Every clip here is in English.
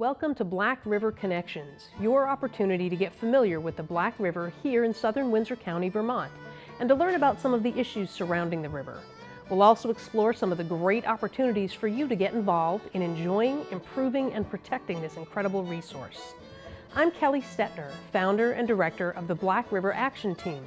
Welcome to Black River Connections, your opportunity to get familiar with the Black River here in southern Windsor County, Vermont, and to learn about some of the issues surrounding the river. We'll also explore some of the great opportunities for you to get involved in enjoying, improving, and protecting this incredible resource. I'm Kelly Stetner, founder and director of the Black River Action Team,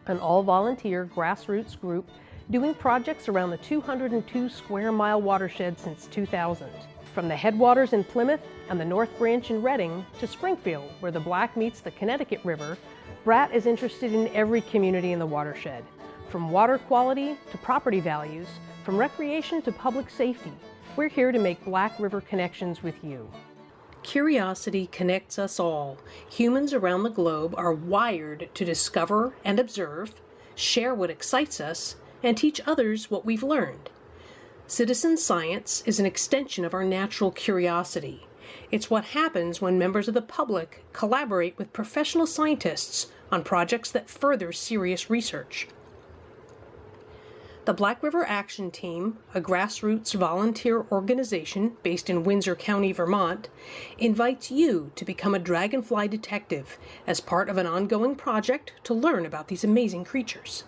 an all-volunteer grassroots group doing projects around the 202 square mile watershed since 2000. From the headwaters in Plymouth and the North Branch in Reading to Springfield, where the Black meets the Connecticut River, BRAT is interested in every community in the watershed. From water quality to property values, from recreation to public safety, we're here to make Black River connections with you. Curiosity connects us all. Humans around the globe are wired to discover and observe, share what excites us, and teach others what we've learned. Citizen science is an extension of our natural curiosity. It's what happens when members of the public collaborate with professional scientists on projects that further serious research. The Black River Action Team, a grassroots volunteer organization based in Windsor County, Vermont, invites you to become a dragonfly detective as part of an ongoing project to learn about these amazing creatures.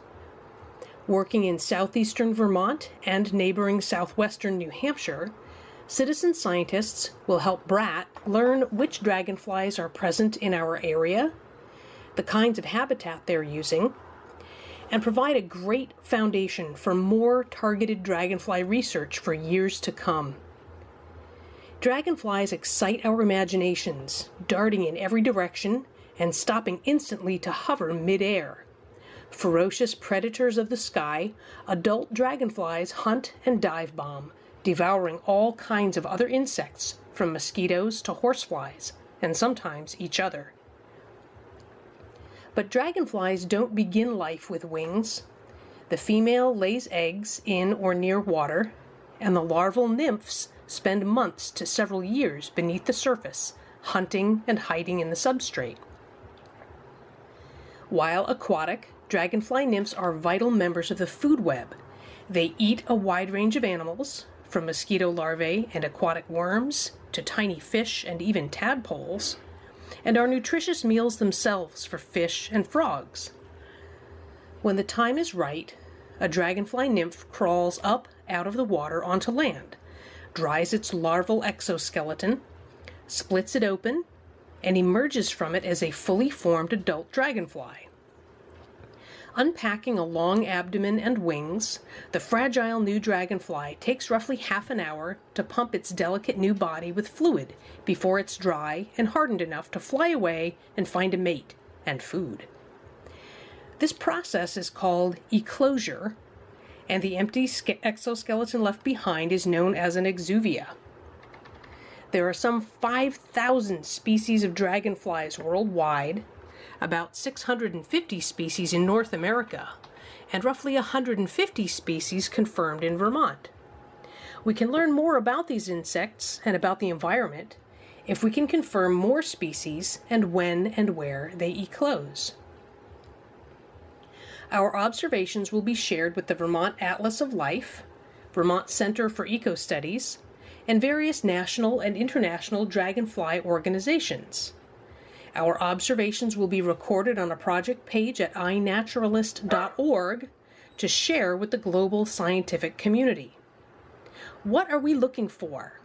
Working in southeastern Vermont and neighboring southwestern New Hampshire, citizen scientists will help BRAT learn which dragonflies are present in our area, the kinds of habitat they're using, and provide a great foundation for more targeted dragonfly research for years to come. Dragonflies excite our imaginations, darting in every direction and stopping instantly to hover mid-air. Ferocious predators of the sky, adult dragonflies hunt and dive bomb, devouring all kinds of other insects, from mosquitoes to horseflies, and sometimes each other. But dragonflies don't begin life with wings. The female lays eggs in or near water, and the larval nymphs spend months to several years beneath the surface, hunting and hiding in the substrate. While aquatic, dragonfly nymphs are vital members of the food web. They eat a wide range of animals, from mosquito larvae and aquatic worms to tiny fish and even tadpoles, and are nutritious meals themselves for fish and frogs. When the time is right, a dragonfly nymph crawls up out of the water onto land, dries its larval exoskeleton, splits it open, and emerges from it as a fully formed adult dragonfly. Unpacking a long abdomen and wings, the fragile new dragonfly takes roughly half an hour to pump its delicate new body with fluid before it's dry and hardened enough to fly away and find a mate and food. This process is called eclosure, and the empty exoskeleton left behind is known as an exuvia. There are some 5,000 species of dragonflies worldwide, about 650 species in North America, and roughly 150 species confirmed in Vermont. We can learn more about these insects and about the environment if we can confirm more species and when and where they eclose. Our observations will be shared with the Vermont Atlas of Life, Vermont Center for Eco-Studies, and various national and international dragonfly organizations. Our observations will be recorded on a project page at iNaturalist.org to share with the global scientific community. What are we looking for?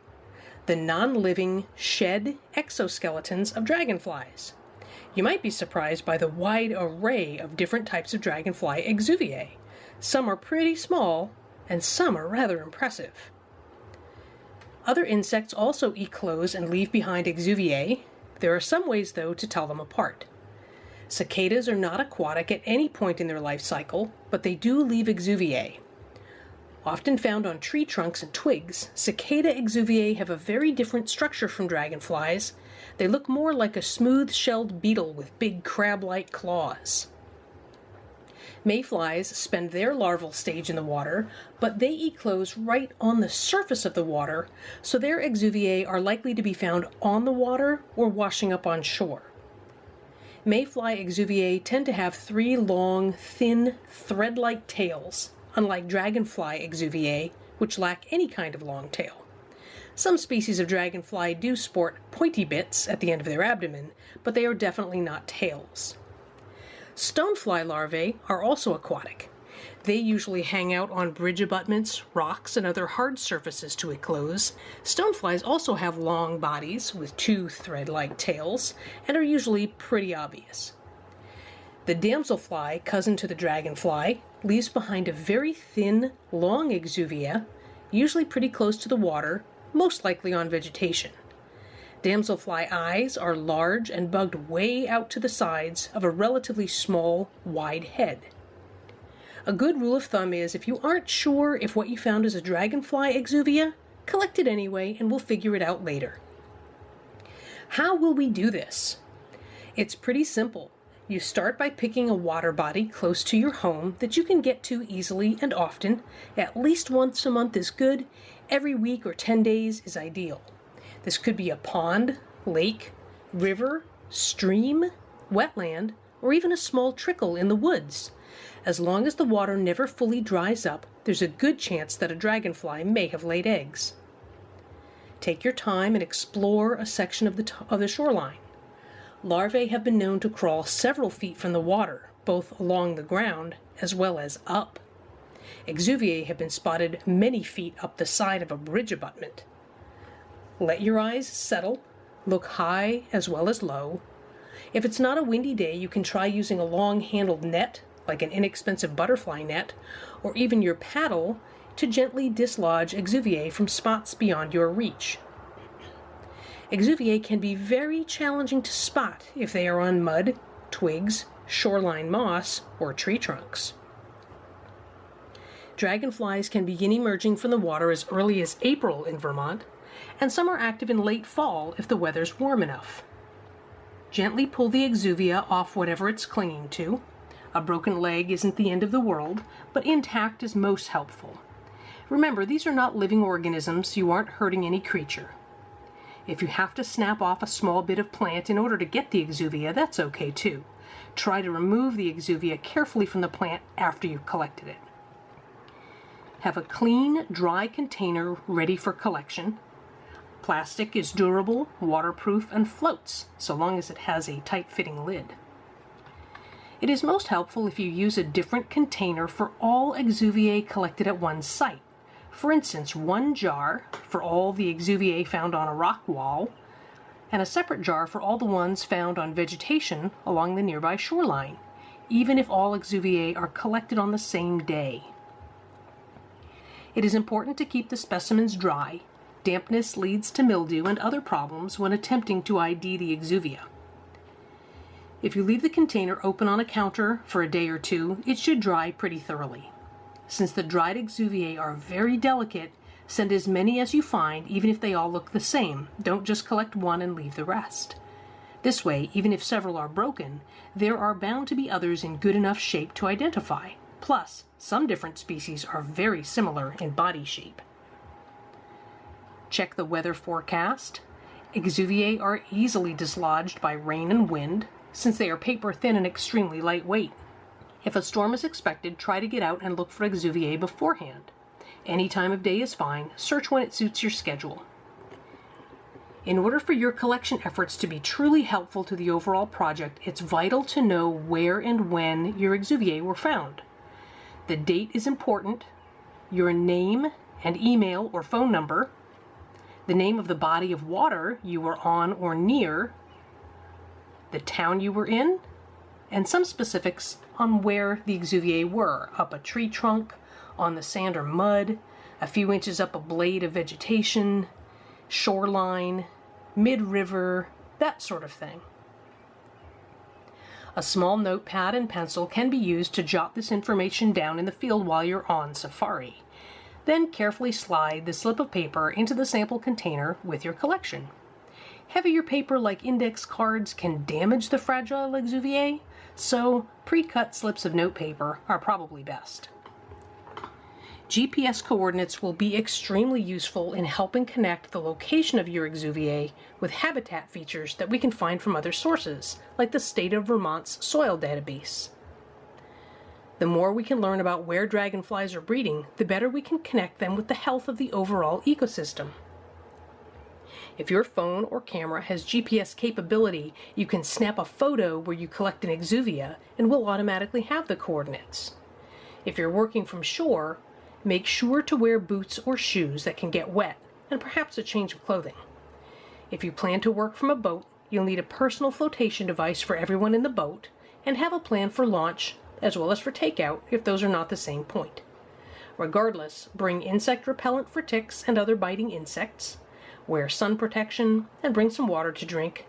The non-living shed exoskeletons of dragonflies. You might be surprised by the wide array of different types of dragonfly Exuviae. Some are pretty small, and some are rather impressive. Other insects also eclose and leave behind Exuviae. There are some ways, though, to tell them apart. Cicadas are not aquatic at any point in their life cycle, but they do leave Exuviae. Often found on tree trunks and twigs, cicada Exuviae have a very different structure from dragonflies. They look more like a smooth-shelled beetle with big crab-like claws. Mayflies spend their larval stage in the water, but they eclose right on the surface of the water, so their exuviae are likely to be found on the water or washing up on shore. Mayfly exuviae tend to have 3 long, thin, thread-like tails, unlike dragonfly exuviae, which lack any kind of long tail. Some species of dragonfly do sport pointy bits at the end of their abdomen, but they are definitely not tails. Stonefly larvae are also aquatic. They usually hang out on bridge abutments, rocks, and other hard surfaces to enclose. Stoneflies also have long bodies with two thread-like tails and are usually pretty obvious. The damselfly, cousin to the dragonfly, leaves behind a very thin, long exuvia, usually pretty close to the water, most likely on vegetation. Damselfly eyes are large and bugged way out to the sides of a relatively small, wide head. A good rule of thumb is if you aren't sure if what you found is a dragonfly exuvia, collect it anyway and we'll figure it out later. How will we do this? It's pretty simple. You start by picking a water body close to your home that you can get to easily and often. At least once a month is good. Every week or 10 days is ideal. This could be a pond, lake, river, stream, wetland, or even a small trickle in the woods. As long as the water never fully dries up, there's a good chance that a dragonfly may have laid eggs. Take your time and explore a section of the shoreline. Larvae have been known to crawl several feet from the water, both along the ground as well as up. Exuviae have been spotted many feet up the side of a bridge abutment. Let your eyes settle, look high as well as low. If it's not a windy day, you can try using a long-handled net, like an inexpensive butterfly net, or even your paddle to gently dislodge exuviae from spots beyond your reach. Exuviae can be very challenging to spot if they are on mud, twigs, shoreline moss, or tree trunks. Dragonflies can begin emerging from the water as early as April in Vermont, and some are active in late fall if the weather's warm enough. Gently pull the exuvia off whatever it's clinging to. A broken leg isn't the end of the world, but intact is most helpful. Remember, these are not living organisms, you aren't hurting any creature. If you have to snap off a small bit of plant in order to get the exuvia, that's okay too. Try to remove the exuvia carefully from the plant after you've collected it. Have a clean, dry container ready for collection. Plastic is durable, waterproof, and floats, so long as it has a tight-fitting lid. It is most helpful if you use a different container for all exuviae collected at one site. For instance, one jar for all the exuviae found on a rock wall, and a separate jar for all the ones found on vegetation along the nearby shoreline, even if all exuviae are collected on the same day. It is important to keep the specimens dry. Dampness leads to mildew and other problems when attempting to ID the exuvia. If you leave the container open on a counter for a day or two, it should dry pretty thoroughly. Since the dried exuviae are very delicate, send as many as you find, even if they all look the same. Don't just collect one and leave the rest. This way, even if several are broken, there are bound to be others in good enough shape to identify. Plus, some different species are very similar in body shape. Check the weather forecast. Exuviae are easily dislodged by rain and wind, since they are paper thin and extremely lightweight. If a storm is expected, try to get out and look for exuviae beforehand. Any time of day is fine. Search when it suits your schedule. In order for your collection efforts to be truly helpful to the overall project, it's vital to know where and when your exuviae were found. The date is important, your name and email or phone number, the name of the body of water you were on or near, the town you were in, and some specifics on where the exuviae were, up a tree trunk, on the sand or mud, a few inches up a blade of vegetation, shoreline, mid-river, that sort of thing. A small notepad and pencil can be used to jot this information down in the field while you're on safari. Then carefully slide the slip of paper into the sample container with your collection. Heavier paper like index cards can damage the fragile exuviae, so pre-cut slips of notepaper are probably best. GPS coordinates will be extremely useful in helping connect the location of your exuviae with habitat features that we can find from other sources, like the state of Vermont's soil database. The more we can learn about where dragonflies are breeding, the better we can connect them with the health of the overall ecosystem. If your phone or camera has GPS capability, you can snap a photo where you collect an exuvia and we'll automatically have the coordinates. If you're working from shore, make sure to wear boots or shoes that can get wet, and perhaps a change of clothing. If you plan to work from a boat, you'll need a personal flotation device for everyone in the boat, and have a plan for launch as well as for takeout if those are not the same point. Regardless, bring insect repellent for ticks and other biting insects, wear sun protection, and bring some water to drink,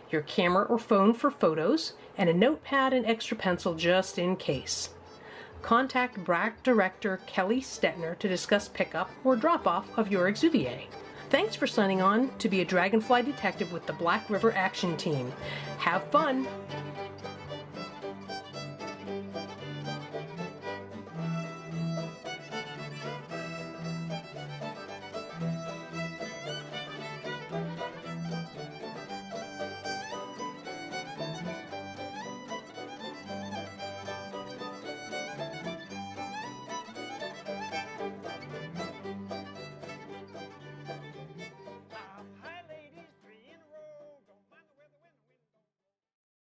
your camera or phone for photos, and a notepad and extra pencil just in case. Contact BRAC Director Kelly Stetner to discuss pickup or drop-off of your Exuviae. Thanks for signing on to be a Dragonfly Detective with the Black River Action Team. Have fun!